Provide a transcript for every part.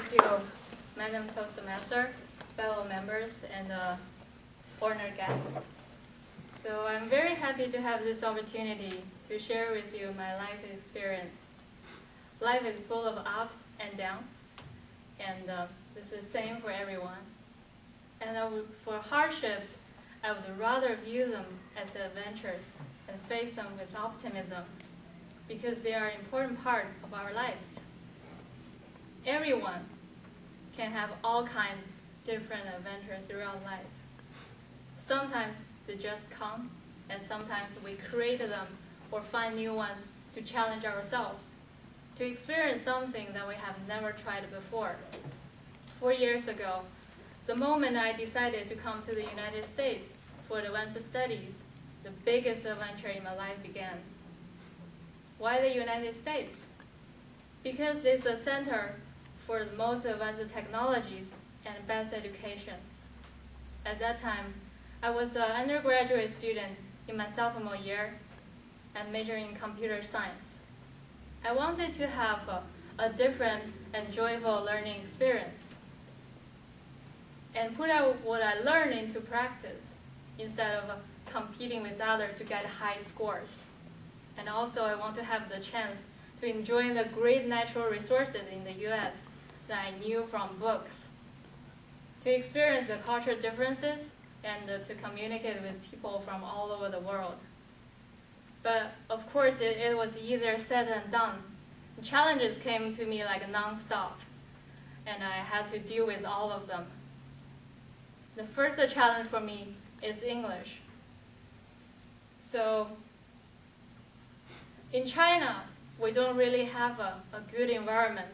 Thank you, Madam Toastmaster, fellow members, and honored guests. So I'm very happy to have this opportunity to share with you my life experience. Life is full of ups and downs, and this is the same for everyone. And for hardships, I would rather view them as adventures and face them with optimism, because they are an important part of our lives. Everyone can have all kinds of different adventures throughout life. Sometimes they just come, and sometimes we create them or find new ones to challenge ourselves, to experience something that we have never tried before. 4 years ago, the moment I decided to come to the United States for advanced studies, the biggest adventure in my life began. Why the United States? Because it's a center for the most advanced technologies and best education. At that time, I was an undergraduate student in my sophomore year and majoring in computer science. I wanted to have a different and joyful learning experience and put out what I learned into practice instead of competing with others to get high scores. And also I want to have the chance to enjoy the great natural resources in the US that I knew from books, to experience the cultural differences and to communicate with people from all over the world. But of course it was easier said than done. The challenges came to me like non-stop, and I had to deal with all of them. The first challenge for me is English. So in China, we don't really have a good environment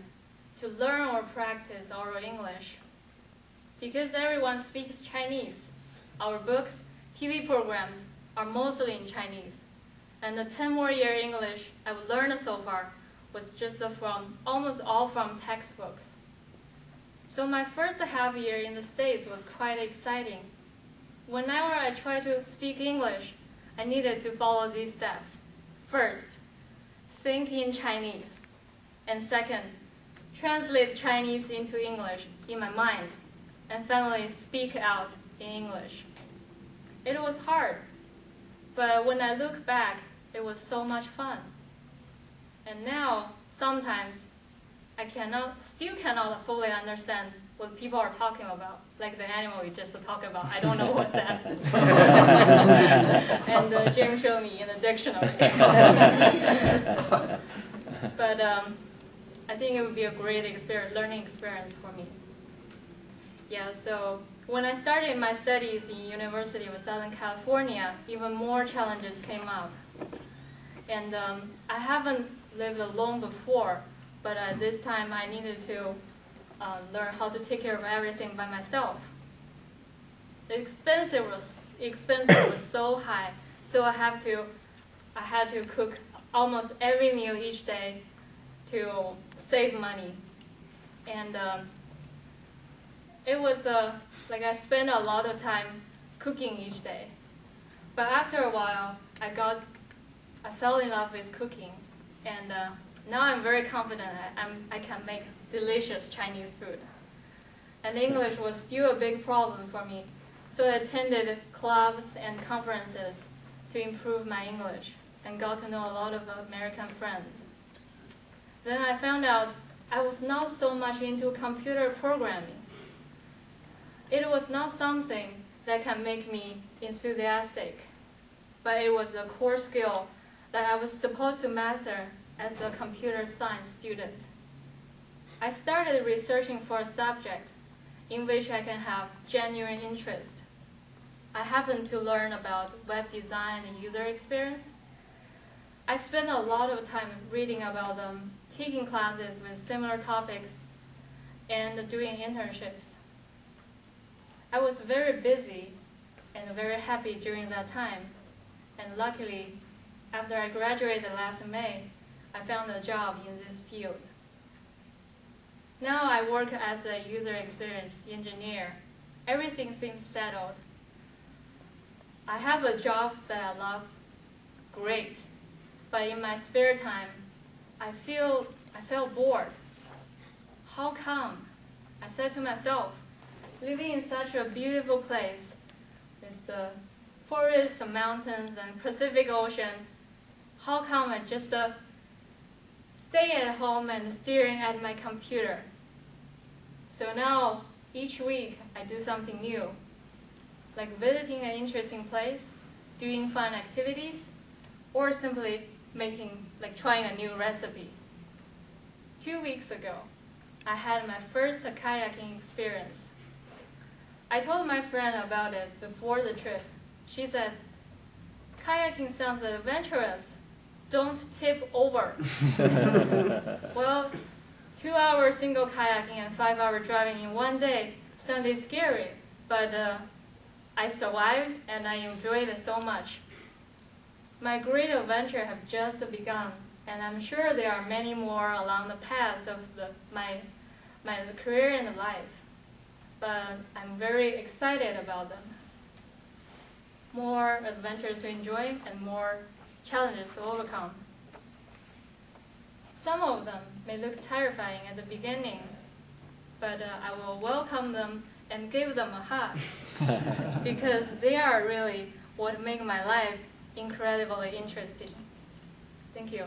to learn or practice our English, because everyone speaks Chinese. Our books, TV programs are mostly in Chinese, and the 10 more year English I've learned so far was just almost all from textbooks. So my first half year in the States was quite exciting. Whenever I tried to speak English, I needed to follow these steps. First, think in Chinese. And second, translate Chinese into English in my mind. And finally, speak out in English. It was hard, but when I look back, it was so much fun. And now, sometimes, I still cannot fully understand what people are talking about, like the animal we just talked about. I don't know what's that. And Jim showed me in the dictionary. But I think it would be a great learning experience for me. Yeah, so when I started my studies in University of Southern California, even more challenges came up. And I haven't lived alone before, but this time I needed to learn how to take care of everything by myself. The expense was so high, so I had to cook almost every meal each day to save money. And it was like I spent a lot of time cooking each day. But after a while, I fell in love with cooking, and now I'm very confident I can make delicious Chinese food. And English was still a big problem for me, so I attended clubs and conferences to improve my English and got to know a lot of American friends. Then I found out I was not so much into computer programming. It was not something that can make me enthusiastic, but it was a core skill that I was supposed to master as a computer science student. I started researching for a subject in which I can have genuine interest. I happened to learn about web design and user experience. I spent a lot of time reading about them, taking classes with similar topics, and doing internships. I was very busy and very happy during that time, and luckily, after I graduated last May, I found a job in this field. Now I work as a user experience engineer. Everything seems settled. I have a job that I love, great, but in my spare time, I felt bored. How come I said to myself, living in such a beautiful place with the forests, the mountains, and Pacific Ocean, how come I just stay at home and staring at my computer? So now, each week, I do something new, like visiting an interesting place, doing fun activities, or simply trying a new recipe. 2 weeks ago, I had my first kayaking experience. I told my friend about it before the trip. She said, "Kayaking sounds adventurous. Don't tip over." Well, 2 hours single kayaking and 5-hour driving in one day sounded scary, but I survived and I enjoyed it so much. My great adventure have just begun, and I'm sure there are many more along the path of my career and life. But I'm very excited about them. More adventures to enjoy and more challenges to overcome. Some of them may look terrifying at the beginning, but I will welcome them and give them a hug because they are really what make my life incredibly interesting. Thank you.